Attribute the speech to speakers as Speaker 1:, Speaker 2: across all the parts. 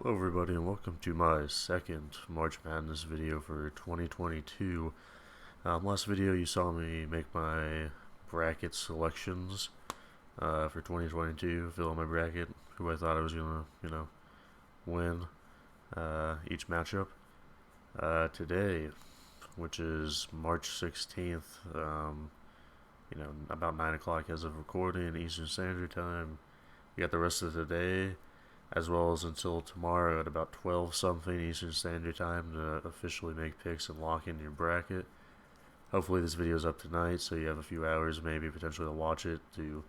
Speaker 1: Hello everybody and welcome to my second March Madness video for 2022. Last video you saw me make my bracket selections for 2022, fill in my bracket, who I thought I was going to, win each matchup. Today, which is March 16th, about 9 o'clock as of recording Eastern Standard Time, we got the rest of the day as well as until tomorrow at about 12 something Eastern Standard Time to officially make picks and lock in your bracket. Hopefully this video is up tonight so you have a few hours maybe potentially to watch it to,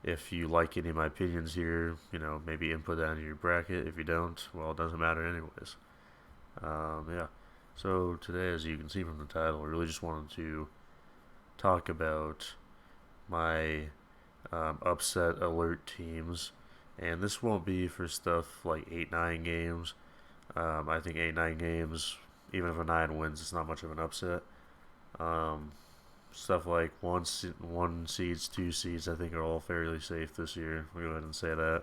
Speaker 1: if you like any of my opinions here, maybe input that into your bracket. If you don't, well, it doesn't matter anyways. Yeah. So today, as you can see from the title, I really just wanted to talk about my upset alert teams, and this won't be for stuff like 8-9 games. I think 8-9 games, even if a 9 wins, it's not much of an upset. Um, Stuff like one seeds, 2 seeds, I think are all fairly safe this year. We'll go ahead and say that.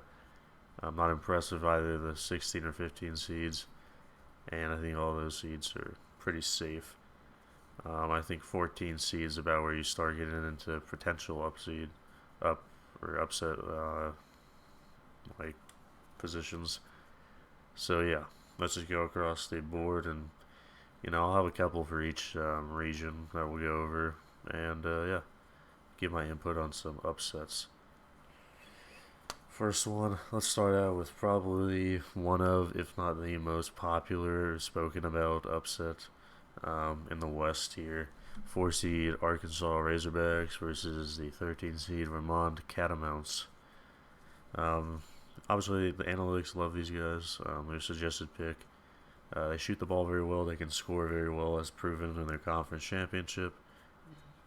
Speaker 1: I'm not impressed with either the 16 or 15 seeds, and I think all those seeds are pretty safe. I think 14 seeds is about where you start getting into potential up or upset like positions. So yeah, let's just go across the board, and I'll have a couple for each region that we'll go over, and yeah, give my input on some upsets. First one, let's start out with probably one of, if not the most popular, spoken about upset in the West here. 4 seed Arkansas Razorbacks versus the 13 seed Vermont Catamounts. Um, Obviously, the analytics love these guys. Their suggested pick. They shoot the ball very well. They can score very well, as proven in their conference championship,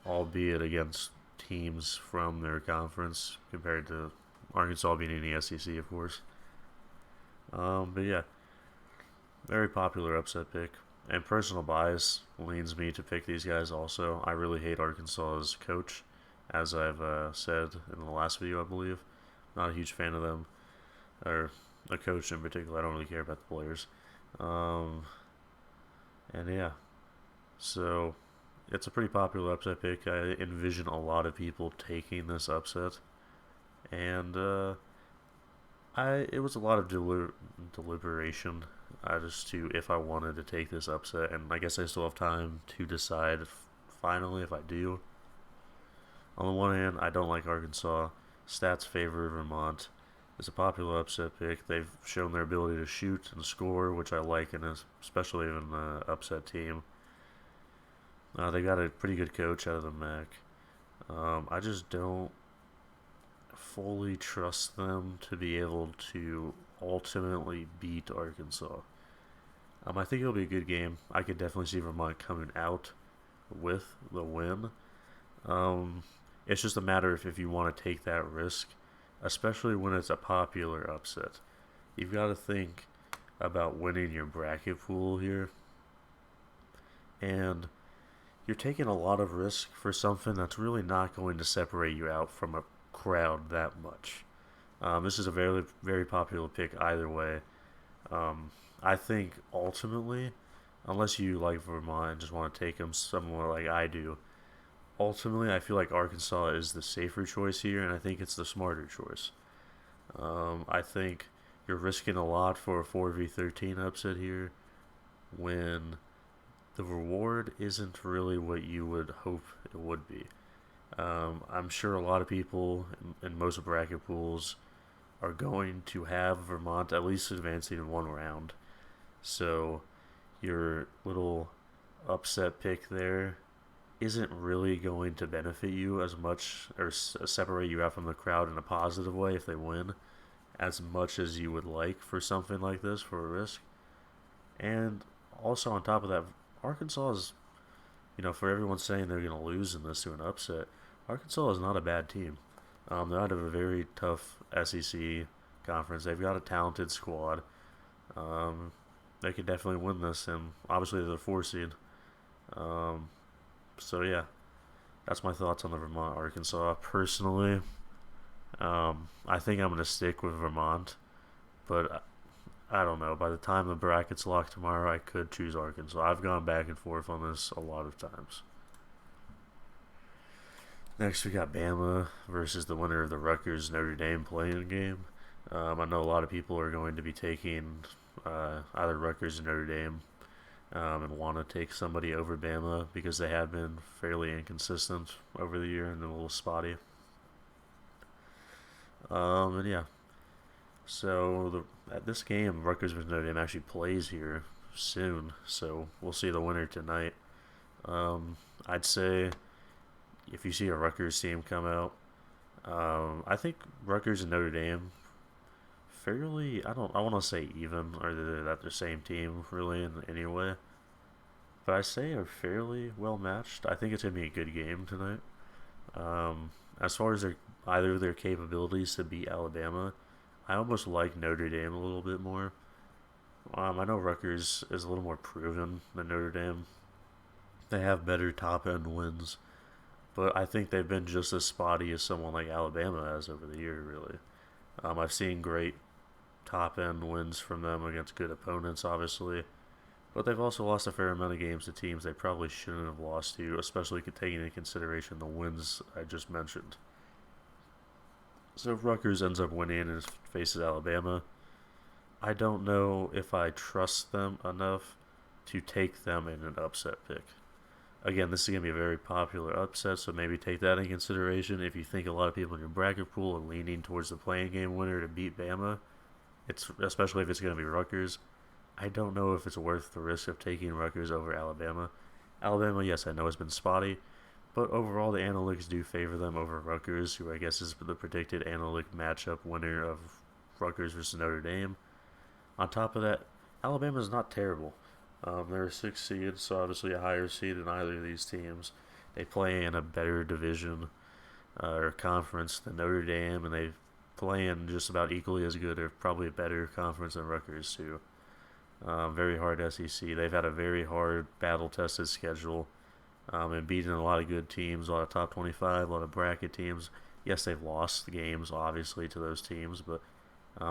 Speaker 1: albeit against teams from their conference compared to Arkansas being in the SEC, of course. But yeah, very popular upset pick. And personal bias leans me to pick these guys also. I really hate Arkansas's coach, as I've said in the last video, I believe. Not a huge fan of them, or the coach in particular. I don't really care about the players. Um, and yeah, so it's a pretty popular upset pick. I envision a lot of people taking this upset, and it was a lot of deliberation as to if I wanted to take this upset, and I guess I still have time to decide finally if I do. On the one hand, I don't like Arkansas. Stats favor Vermont. It's a popular upset pick. They've shown their ability to shoot and score, which I like, and especially in an upset team. They got a pretty good coach out of the MAC. I just don't fully trust them to be able to ultimately beat Arkansas. I think it'll be a good game. I could definitely see Vermont coming out with the win. Um, it's just a matter of if you want to take that risk, especially when it's a popular upset. You've got to think about winning your bracket pool here, and you're taking a lot of risk for something that's really not going to separate you out from a crowd that much. This is a very, very popular pick either way. I think ultimately, unless you like Vermont and just want to take them somewhere like I do, ultimately I feel like Arkansas is the safer choice here, and I think it's the smarter choice. I think you're risking a lot for a 4v13 upset here when the reward isn't really what you would hope it would be. I'm sure a lot of people in most bracket pools are going to have Vermont at least advancing in one round. So your little upset pick there isn't really going to benefit you as much or separate you out from the crowd in a positive way if they win as much as you would like for something like this for a risk. And also on top of that, Arkansas is, for everyone saying they're going to lose in this to an upset, Arkansas is not a bad team. They're out of a very tough SEC conference. They've got a talented squad. Um, they could definitely win this, and obviously they're the 4 seed. Um, so yeah, that's my thoughts on the Vermont Arkansas. Personally, I think I'm going to stick with Vermont, but I don't know. By the time the bracket's locked tomorrow, I could choose Arkansas. I've gone back and forth on this a lot of times. Next, we got Bama versus the winner of the Rutgers Notre Dame playing game. I know a lot of people are going to be taking either Rutgers or Notre Dame and want to take somebody over Bama because they have been fairly inconsistent over the year and a little spotty. And yeah, so at this game, Rutgers versus Notre Dame actually plays here soon, so we'll see the winner tonight. I'd say if you see a Rutgers team come out, I think Rutgers and Notre Dame fairly. I want to say even, or they're the same team really in any way. But I say are fairly well matched. I think it's gonna be a good game tonight. As far as either of their capabilities to beat Alabama, I almost like Notre Dame a little bit more. I know Rutgers is a little more proven than Notre Dame. They have better top end wins, but I think they've been just as spotty as someone like Alabama has over the year. Really, I've seen great top end wins from them against good opponents, obviously, but they've also lost a fair amount of games to teams they probably shouldn't have lost to, especially taking into consideration the wins I just mentioned. So if Rutgers ends up winning and faces Alabama, I don't know if I trust them enough to take them in an upset pick. Again, this is going to be a very popular upset, so maybe take that in consideration. If you think a lot of people in your bracket pool are leaning towards the playing game winner to beat Bama, it's especially if it's going to be Rutgers, I don't know if it's worth the risk of taking Rutgers over Alabama. Alabama, yes, I know has been spotty, but overall the analytics do favor them over Rutgers, who I guess is the predicted analytic matchup winner of Rutgers versus Notre Dame. On top of that, Alabama is not terrible. They're a 6th seed, so obviously a higher seed than either of these teams. They play in a better division or conference than Notre Dame, and they play in just about equally as good or probably a better conference than Rutgers too. Very hard SEC. They've had a very hard, battle-tested schedule and beaten a lot of good teams, a lot of top 25, a lot of bracket teams. Yes, they've lost games, obviously, to those teams, but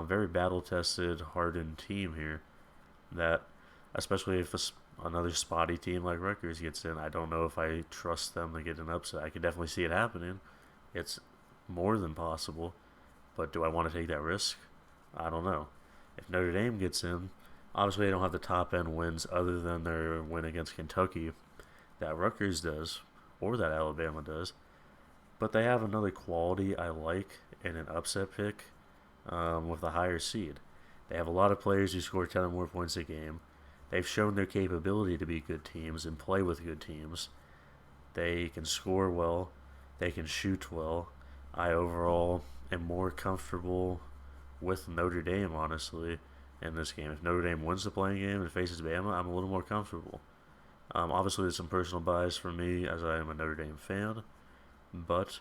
Speaker 1: very battle-tested, hardened team here that, especially if another spotty team like Rutgers gets in, I don't know if I trust them to get an upset. I can definitely see it happening. It's more than possible, but do I want to take that risk? I don't know. If Notre Dame gets in, obviously they don't have the top end wins other than their win against Kentucky that Rutgers does or that Alabama does, but they have another quality I like in an upset pick with a higher seed. They have a lot of players who score 10 or more points a game. They've shown their capability to be good teams and play with good teams. They can score well. They can shoot well. I overall am more comfortable with Notre Dame, honestly, in this game. If Notre Dame wins the playing game and faces Bama, I'm a little more comfortable. Obviously, there's some personal bias for me as I am a Notre Dame fan, but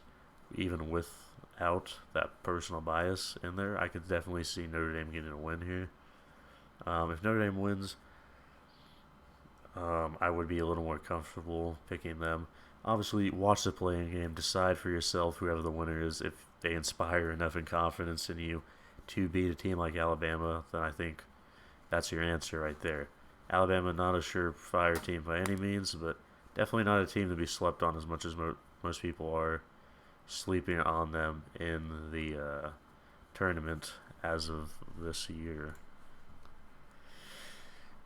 Speaker 1: even without that personal bias in there, I could definitely see Notre Dame getting a win here. If Notre Dame wins, I would be a little more comfortable picking them. Obviously, watch the playing game, decide for yourself whoever the winner is. If they inspire enough and confidence in you to beat a team like Alabama, then I think that's your answer right there. Alabama, not a surefire team by any means, but definitely not a team to be slept on as much as most people are sleeping on them in the tournament as of this year.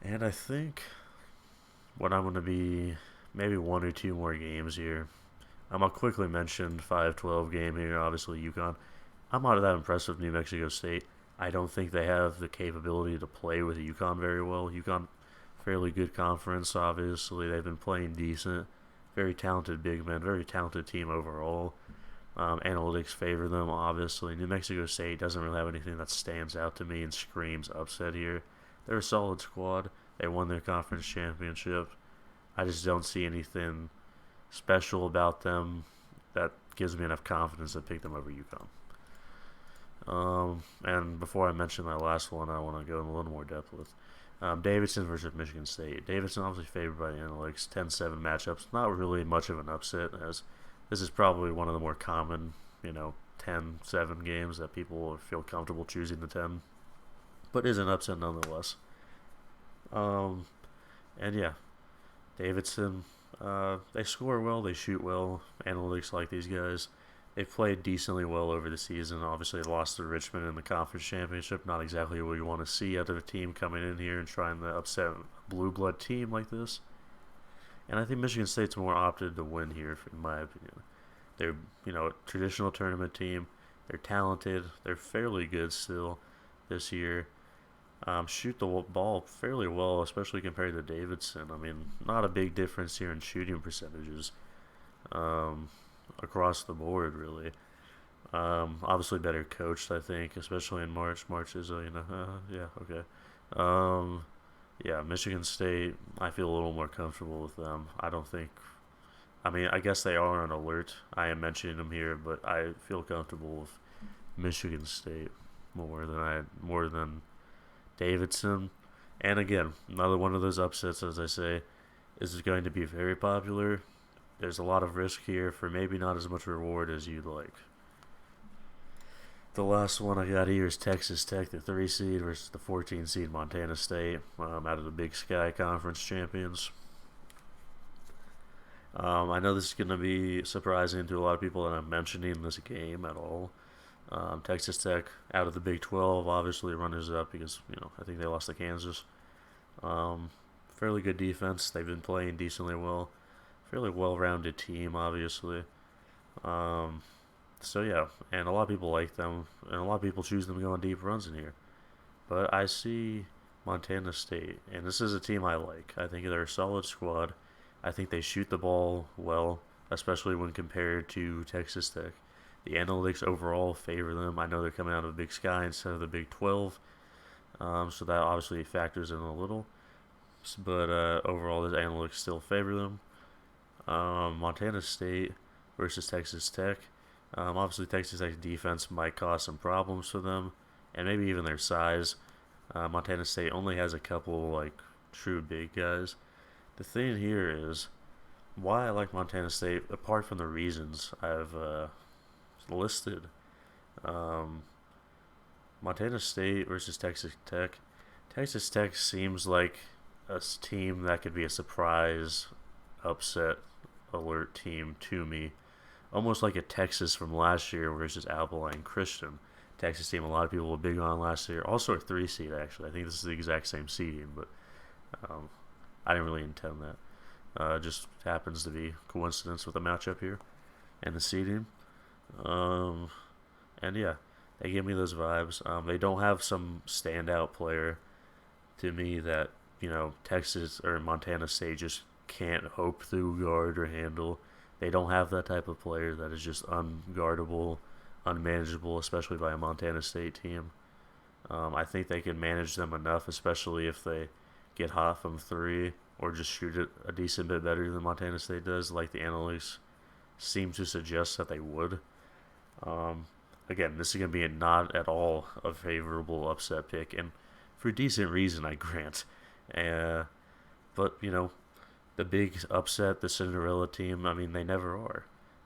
Speaker 1: And I think what I'm going to be maybe one or two more games here. I'll quickly mention 5-12 game here, obviously UConn. I'm not that impressed with New Mexico State. I don't think they have the capability to play with UConn very well. UConn, fairly good conference, obviously. They've been playing decent. Very talented big men, very talented team overall. Analytics favor them, obviously. New Mexico State doesn't really have anything that stands out to me and screams upset here. They're a solid squad. They won their conference championship. I just don't see anything special about them that gives me enough confidence to pick them over UConn. And before I mention my last one, I want to go in a little more depth with Davidson versus Michigan State. Davidson obviously favored by the analytics, 10-7 matchups. Not really much of an upset, as this is probably one of the more common, 10-7 games that people feel comfortable choosing the 10. but is an upset nonetheless. Um, and yeah, Davidson, they score well, they shoot well. Analytics like these guys. They've played decently well over the season. Obviously, they lost to Richmond in the conference championship. Not exactly what you want to see out of a team coming in here and trying to upset a blue blood team like this. And I think Michigan State's more opted to win here, in my opinion. They're, a traditional tournament team. They're talented. They're fairly good still this year. Shoot the ball fairly well, especially compared to Davidson. I mean, not a big difference here in shooting percentages across the board, really. Obviously better coached, I think, especially in March. March is, yeah, okay. Um, yeah, Michigan State, I feel a little more comfortable with them. I don't think, I mean, I guess they are on alert. I am mentioning them here, but I feel comfortable with Michigan State more than Davidson. And again, another one of those upsets, as I say, is going to be very popular. There's a lot of risk here for maybe not as much reward as you'd like. The last one I got here is Texas Tech, the 3 seed, versus the 14 seed Montana State, out of the Big Sky Conference champions. I know this is going to be surprising to a lot of people that I'm mentioning this game at all. Texas Tech out of the Big 12, obviously runners up because I think they lost to Kansas. Fairly good defense. They've been playing decently well. Fairly well-rounded team, obviously. So yeah, and a lot of people like them, and a lot of people choose them to go on deep runs in here. But I see Montana State, and this is a team I like. I think they're a solid squad. I think they shoot the ball well, especially when compared to Texas Tech. The analytics overall favor them. I know they're coming out of the Big Sky instead of the Big 12, so that obviously factors in a little. But overall, the analytics still favor them. Montana State versus Texas Tech. Obviously, Texas Tech's defense might cause some problems for them, and maybe even their size. Montana State only has a couple true big guys. The thing here is why I like Montana State, apart from the reasons I've listed. Montana State versus Texas Tech. Texas Tech seems like a team that could be a surprise upset alert team to me. Almost like a Texas from last year versus Abilene Christian. Texas team a lot of people were big on last year. Also a 3 seed, actually. I think this is the exact same seeding, but I didn't really intend that. Just happens to be coincidence with the matchup here and the seeding. And yeah, they give me those vibes. They don't have some standout player to me that, Texas or Montana State just can't hope through guard or handle. They don't have that type of player that is just unguardable, unmanageable, especially by a Montana State team. I think they can manage them enough, especially if they get hot from 3 or just shoot it a decent bit better than Montana State does, like the analytics seem to suggest that they would. Again, this is going to be not at all a favorable upset pick, and for decent reason, I grant. But, the big upset, the Cinderella team, I mean, they never are.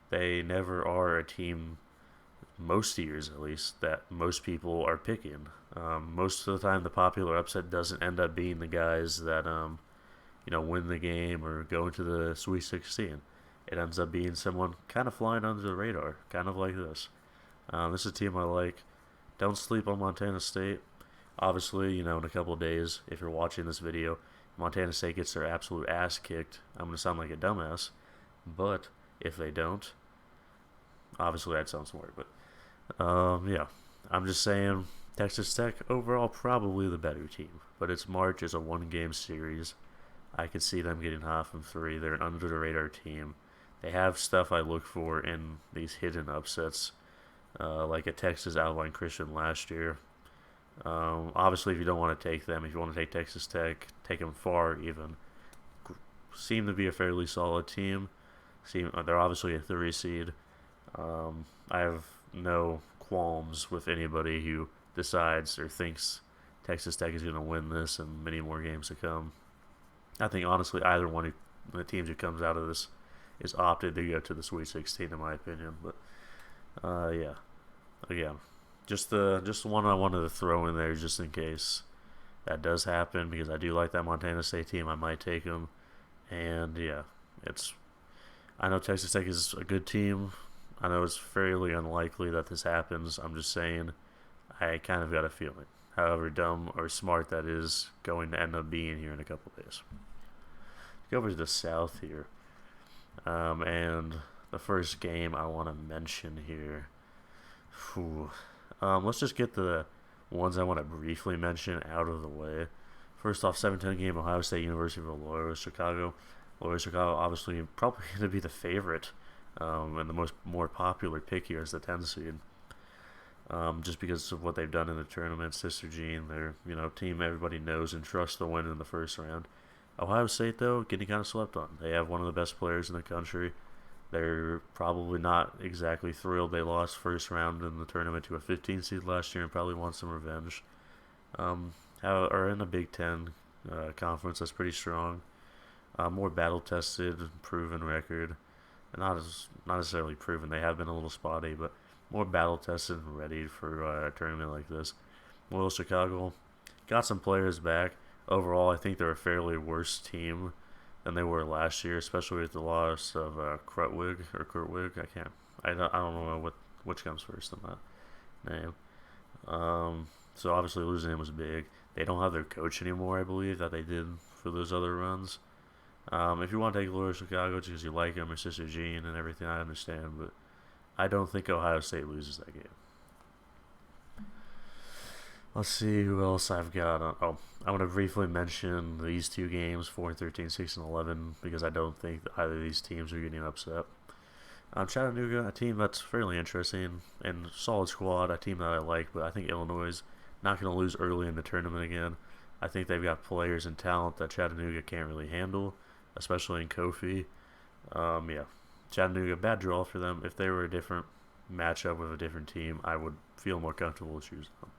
Speaker 1: They never are a team, most years at least, that most people are picking. Most of the time, the popular upset doesn't end up being the guys that, win the game or go into the Sweet 16. It ends up being someone kind of flying under the radar, kind of like this. This is a team I like. Don't sleep on Montana State. Obviously, in a couple of days, if you're watching this video, Montana State gets their absolute ass kicked. I'm going to sound like a dumbass. But if they don't, obviously that sounds smart. But, yeah. I'm just saying, Texas Tech, overall, probably the better team. But it's March, it's a one-game series. I could see them getting hot from 3. They're an under-the-radar team. They have stuff I look for in these hidden upsets, like a Texas Abilene Christian last year. Obviously, if you don't want to take them, if you want to take Texas Tech, take them far even. Seem to be a fairly solid team. They're obviously a 3 seed. I have no qualms with anybody who decides or thinks Texas Tech is going to win this and many more games to come. I think, honestly, either one of the teams who comes out of this is opted to go to the Sweet 16, in my opinion. But, yeah. Again, just the one I wanted to throw in there just in case that does happen because I do like that Montana State team. I might take them, and yeah, it's I know Texas Tech is a good team. I know it's fairly unlikely that this happens. I'm just saying I kind of got a feeling. However dumb or smart that is going to end up being here in a couple days. Go over to the South here, and the first game I want to mention here. Whew. Let's just get the ones I want to briefly mention out of the way. First off, 7-10 game, Ohio State University of Loyola Chicago. Loyola Chicago obviously probably going to be the favorite and the more popular pick here is the 10 seed. Just because of what they've done in the tournament, Sister Jean, their team everybody knows and trusts to win in the first round. Ohio State though, getting kind of slept on. They have one of the best players in the country. They're probably not exactly thrilled they lost first round in the tournament to a 15 seed last year and probably want some revenge. Are in a Big Ten conference that's pretty strong, more battle tested, proven record. Not necessarily proven. They have been a little spotty, but more battle tested and ready for a tournament like this. Loyola Chicago got some players back. Overall, I think they're a fairly worse team than they were last year, especially with the loss of Krutwig or Kurtwig. I don't know which comes first in that name. So obviously losing him was big. They don't have their coach anymore, I believe, that they did for those other runs. If you want to take Loyola Chicago just because you like him or Sister Jean and everything, I understand, but I don't think Ohio State loses that game. Let's see who else I've got. I want to briefly mention these two games, 4-13, 6-11, because I don't think either of these teams are getting upset. Chattanooga, a team that's fairly interesting and solid squad, a team that I like, but I think Illinois is not going to lose early in the tournament again. I think they've got players and talent that Chattanooga can't really handle, especially in Kofi. Yeah, Chattanooga, bad draw for them. If they were a different matchup with a different team, I would feel more comfortable choosing them.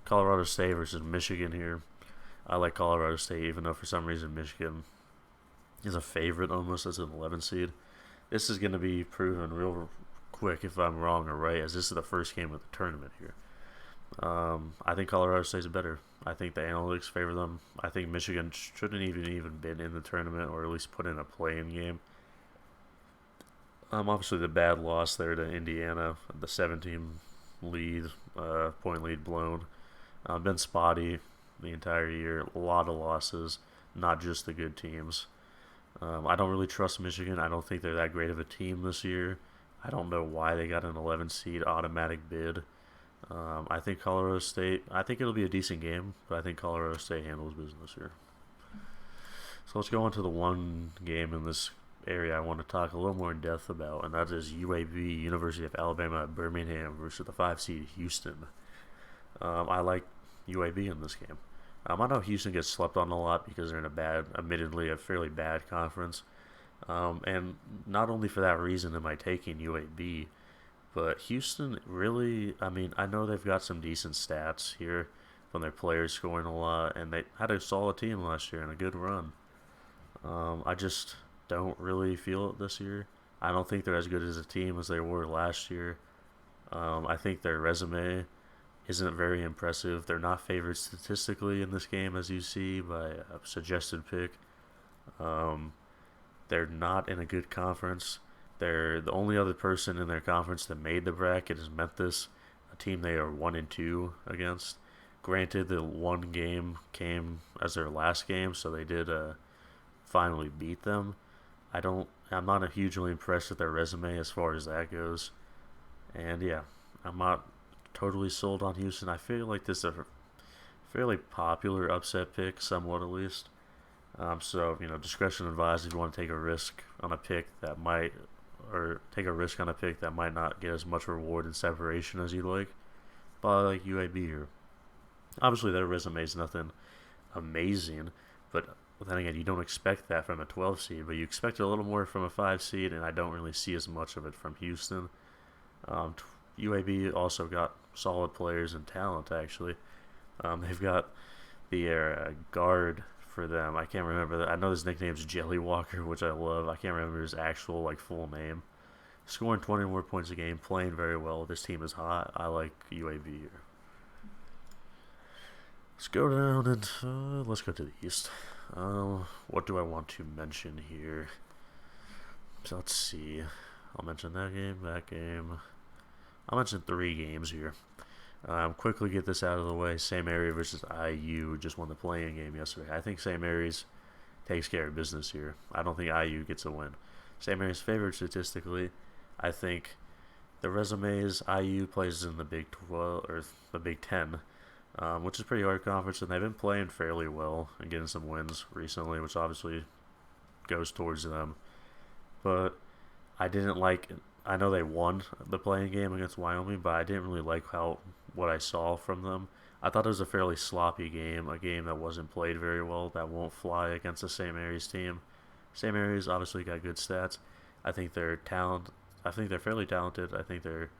Speaker 1: Colorado State versus Michigan here. I like Colorado State, even though for some reason Michigan is a favorite almost as an 11 seed. This is going to be proven real quick if I'm wrong or right, as this is the first game of the tournament here. I think Colorado State's better. I think the analytics favor them. I think Michigan shouldn't even been in the tournament or at least put in a play-in game. Obviously the bad loss there to Indiana, the 17 lead, point lead blown. Been spotty the entire year. A lot of losses, not just the good teams. I don't really trust Michigan. I don't think they're that great of a team this year. I don't know why they got an 11 seed automatic bid. I think Colorado State, I think it'll be a decent game, but I think Colorado State handles business here. So let's go on to the one game in this area I want to talk a little more in depth about, and that is UAB, University of Alabama at Birmingham versus the 5 seed Houston. I like UAB in this game. I know Houston gets slept on a lot because they're in admittedly a fairly bad conference. And not only for that reason am I taking UAB, but Houston really, I know they've got some decent stats here from their players scoring a lot, and they had a solid team last year and a good run. I just don't really feel it this year. I don't think they're as good as a team as they were last year. I think their resume isn't very impressive. They're not favored statistically in this game, as you see by a suggested pick. They're not in a good conference. They're the only other person in their conference that made the bracket is Memphis, a team they are 1-2 against. Granted, the one game came as their last game, so they did finally beat them. I'm not hugely impressed with their resume as far as that goes. And yeah, I'm not totally sold on Houston. I feel like this is a fairly popular upset pick, somewhat at least. So, discretion advised if you want to take a risk on a pick that might not get as much reward and separation as you'd like. But I like UAB here. Obviously, their resume is nothing amazing, but then again, you don't expect that from a 12 seed, but you expect a little more from a 5 seed, and I don't really see as much of it from Houston. UAB also got solid players and talent, actually. They've got the guard for them. I can't remember that. I know his nickname's Jelly Walker, which I love. I can't remember his actual full name. scoring 20 more points a game, playing very well. This team is hot. I like UAB here. Let's go down and let's go to the East. What do I want to mention here? So let's see. I'll mention that game, that game. I'll mention 3 games here. Quickly get this out of the way. St. Mary versus IU just won the playing game yesterday. I think St. Mary's takes care of business here. I don't think IU gets a win. St. Mary's favored statistically. I think the resume is IU plays in the Big 12 or the Big 10, which is a pretty hard conference, and they've been playing fairly well and getting some wins recently, which obviously goes towards them. But I didn't like. I know they won the playing game against Wyoming, but I didn't really like what I saw from them. I thought it was a fairly sloppy game, a game that wasn't played very well, that won't fly against the St. Mary's team. St. Mary's obviously got good stats. I think they're talent. I think they're fairly talented. I think they're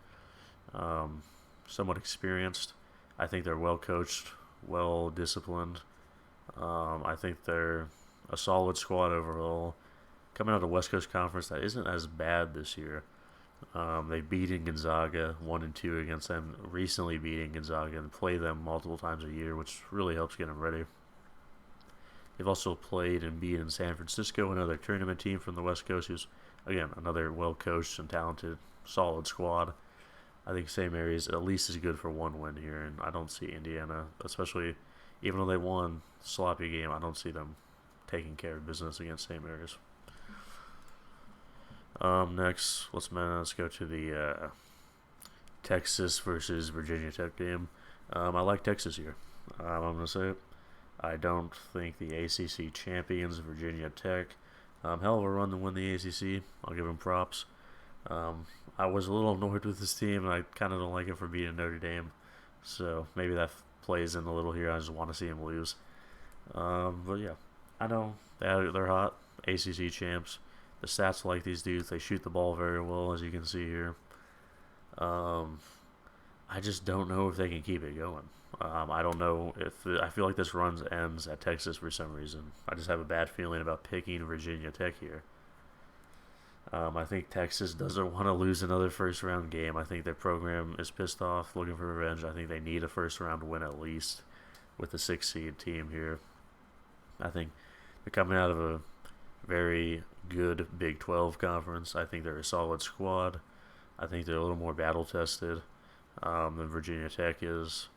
Speaker 1: somewhat experienced. I think they're well coached, well disciplined. I think they're a solid squad overall. Coming out of the West Coast Conference, that isn't as bad this year. They've beaten Gonzaga 1 and 2 against them. Recently beating Gonzaga and play them multiple times a year, which really helps get them ready. They've also played and beaten San Francisco, another tournament team from the West Coast, who's again another well coached and talented, solid squad. I think St. Mary's at least is good for 1 win here, and I don't see Indiana, especially even though they won sloppy game, I don't see them taking care of business against St. Mary's. Next, let's go to the Texas versus Virginia Tech game. I like Texas here. I'm going to say it. I don't think the ACC champions, Virginia Tech, hell of a run to win the ACC. I'll give them props. I was a little annoyed with this team, and I kind of don't like it for beating Notre Dame. So maybe that plays in a little here. I just want to see them lose. But yeah, I know they're hot. ACC champs. The stats like these dudes. They shoot the ball very well, as you can see here. I just don't know if they can keep it going. I don't know if I feel like this run ends at Texas for some reason. I just have a bad feeling about picking Virginia Tech here. I think Texas doesn't want to lose another first round game. I think their program is pissed off, looking for revenge. I think they need a first round win at least with the 6 seed team here. I think they're coming out of a very good Big 12 conference. I think they're a solid squad. I think they're a little more battle tested than Virginia Tech is.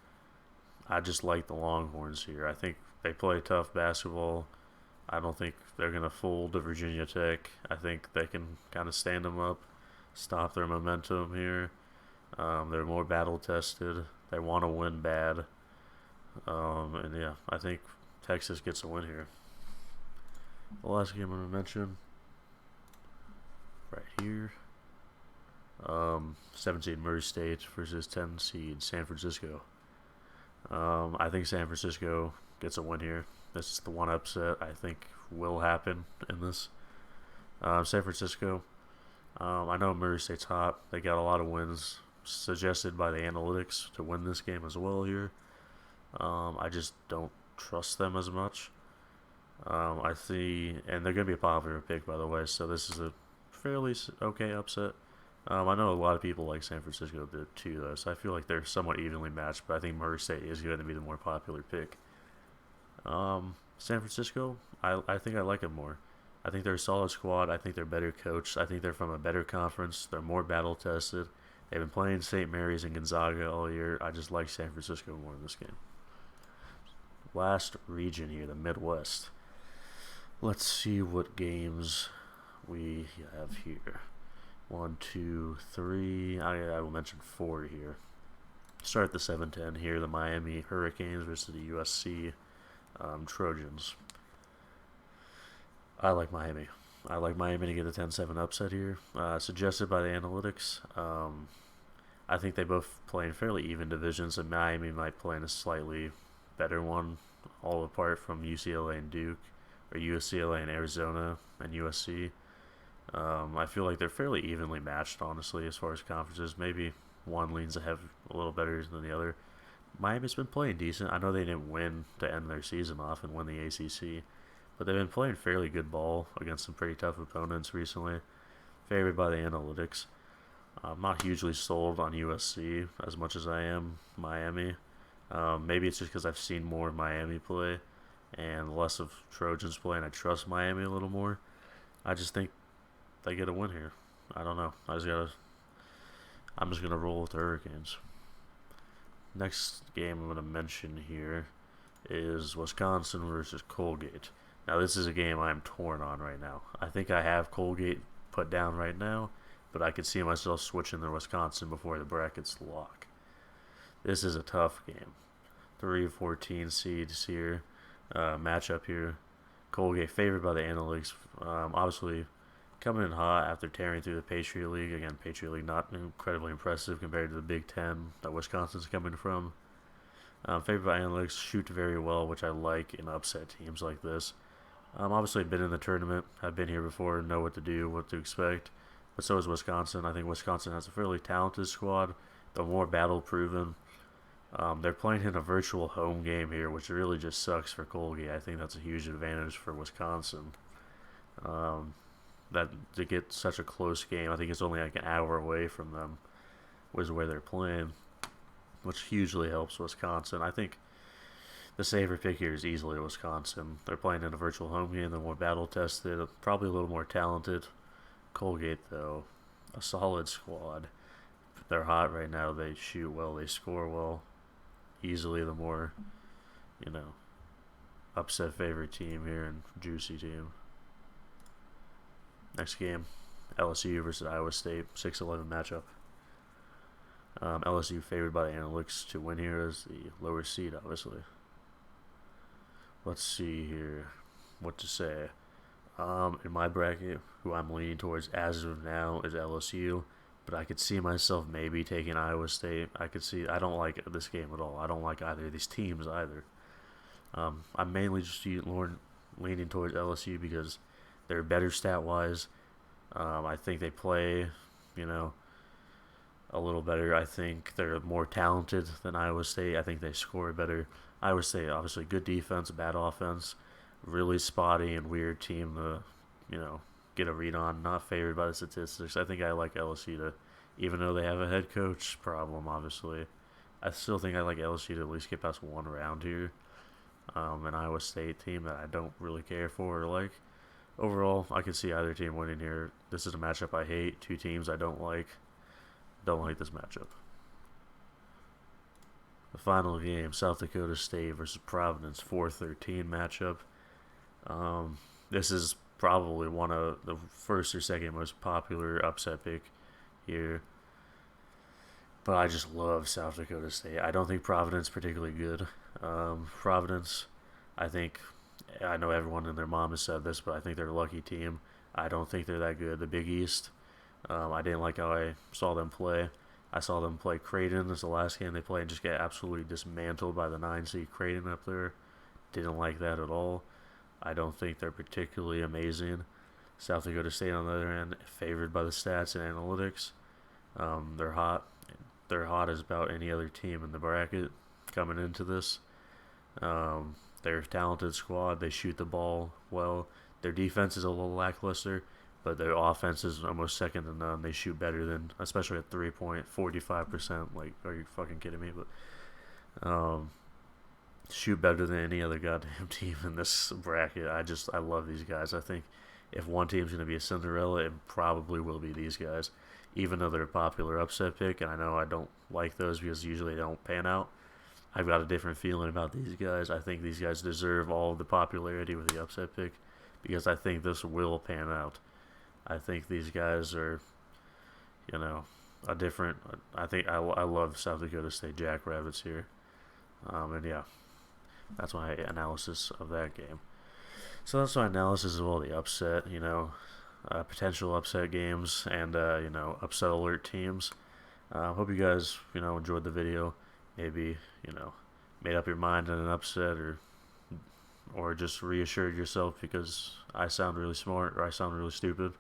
Speaker 1: I just like the Longhorns here. I think they play tough basketball. I don't think they're going to fold to Virginia Tech. I think they can kind of stand them up, stop their momentum here. They're more battle tested. They want to win bad. And yeah, I think Texas gets a win here. The last game I'm going to mention, right here, 7 seed Murray State versus 10 seed San Francisco. I think San Francisco gets a win here. This is the one upset I think will happen in this. San Francisco, I know Murray State's hot. They got a lot of wins suggested by the analytics to win this game as well here. I just don't trust them as much. I see, and they're going to be a popular pick, by the way, so this is a fairly okay upset. I know a lot of people like San Francisco did too, though, so I feel like they're somewhat evenly matched, but I think Murray State is going to be the more popular pick. San Francisco, I think I like them more. I think they're a solid squad. I think they're better coached. I think they're from a better conference. They're more battle tested. They've been playing St. Mary's and Gonzaga all year. I just like San Francisco more in this game. Last region here, the Midwest. Let's see what games we have here. 1, 2, 3. I will mention 4 here. Start at the 7-10 here. The Miami Hurricanes versus the USC Trojans. I like Miami. I like Miami to get a 10-7 upset here. Suggested by the analytics. I think they both play in fairly even divisions, and Miami might play in a slightly better one, all apart from UCLA and Duke, or UCLA and Arizona and USC. I feel like they're fairly evenly matched, honestly, as far as conferences. Maybe one leans ahead a little better than the other. Miami's been playing decent. I know they didn't win to end their season off and win the ACC, but they've been playing fairly good ball against some pretty tough opponents recently, favored by the analytics. I'm not hugely sold on USC as much as I am Miami. Maybe it's just because I've seen more of Miami play and less of Trojans play, and I trust Miami a little more. I just think they get a win here. I don't know. I'm just gonna roll with the Hurricanes. Next game I'm gonna mention here is Wisconsin versus Colgate. Now this is a game I'm torn on right now. I think I have Colgate put down right now, but I could see myself switching to Wisconsin before the brackets lock. This is a tough game. 3-14 seeds here. Matchup here. Colgate favored by the analytics. Obviously, coming in hot after tearing through the Patriot League. Again, Patriot League not incredibly impressive compared to the Big Ten that Wisconsin's coming from. Favored by analytics, shoot very well, which I like in upset teams like this. Obviously, been in the tournament. I've been here before, know what to do, what to expect. But so is Wisconsin. I think Wisconsin has a fairly talented squad. They're more battle proven. They're playing in a virtual home game here, which really just sucks for Colgate. I think that's a huge advantage for Wisconsin. That to get such a close game, I think it's only like an hour away from them, was where they're playing, which hugely helps Wisconsin. I think the safer pick here is easily Wisconsin. They're playing in a virtual home game. They're more battle tested, probably a little more talented. Colgate, though, a solid squad. They're hot right now. They shoot well. They score well. Easily the more, upset favorite team here and juicy team. Next game, LSU versus Iowa State, 6-11 matchup. LSU favored by the analytics to win here as the lower seed, obviously. Let's see here what to say. In my bracket, who I'm leaning towards as of now is LSU, but I could see myself maybe taking Iowa State. I don't like this game at all. I don't like either of these teams either. I'm mainly just leaning towards LSU because they're better stat-wise. I think they play, a little better. I think they're more talented than Iowa State. I think they score better. Iowa State, obviously, good defense, bad offense. Really spotty and weird team to, get a read on. Not favored by the statistics. I think I like LSU to, even though they have a head coach problem, obviously, I still think I like LSU to at least get past one round here. An Iowa State team that I don't really care for or like. Overall, I can see either team winning here. This is a matchup I hate. Two teams I don't like. Don't like this matchup. The final game, South Dakota State versus Providence, 4-13 matchup. This is probably one of the first or second most popular upset pick here. But I just love South Dakota State. I don't think Providence particularly good. Providence, I know everyone and their mom has said this, but I think they're a lucky team. I don't think they're that good. The Big East, I didn't like how I saw them play. I saw them play Creighton as the last game they played and just get absolutely dismantled by the 9 seed Creighton up there. Didn't like that at all. I don't think they're particularly amazing. South Dakota State, on the other hand, favored by the stats and analytics. They're hot. They're hot as about any other team in the bracket coming into this. They're a talented squad. They shoot the ball well. Their defense is a little lackluster, but their offense is almost second to none. They shoot better than, especially at 3-point, 45%. Like, are you fucking kidding me? But shoot better than any other goddamn team in this bracket. I love these guys. I think if one team's going to be a Cinderella, it probably will be these guys. Even though they're a popular upset pick, and I know I don't like those because usually they don't pan out, I've got a different feeling about these guys. I think these guys deserve all of the popularity with the upset pick because I think this will pan out. I think these guys are, a different. I love South Dakota State Jackrabbits here. And yeah, that's my analysis of that game. So that's my analysis of all the upset, potential upset games and, upset alert teams. Hope you guys, enjoyed the video. Maybe, made up your mind on an upset or just reassured yourself because I sound really smart or I sound really stupid.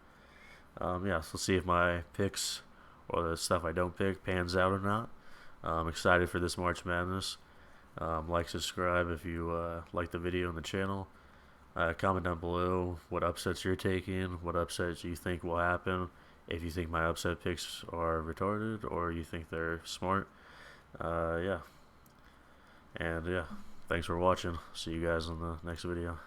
Speaker 1: So let's see if my picks or the stuff I don't pick pans out or not. I'm excited for this March Madness. Like, subscribe if you like the video and the channel. Comment down below what upsets you're taking, what upsets you think will happen, if you think my upset picks are retarded or you think they're smart. Yeah. And yeah, thanks for watching. See you guys in the next video.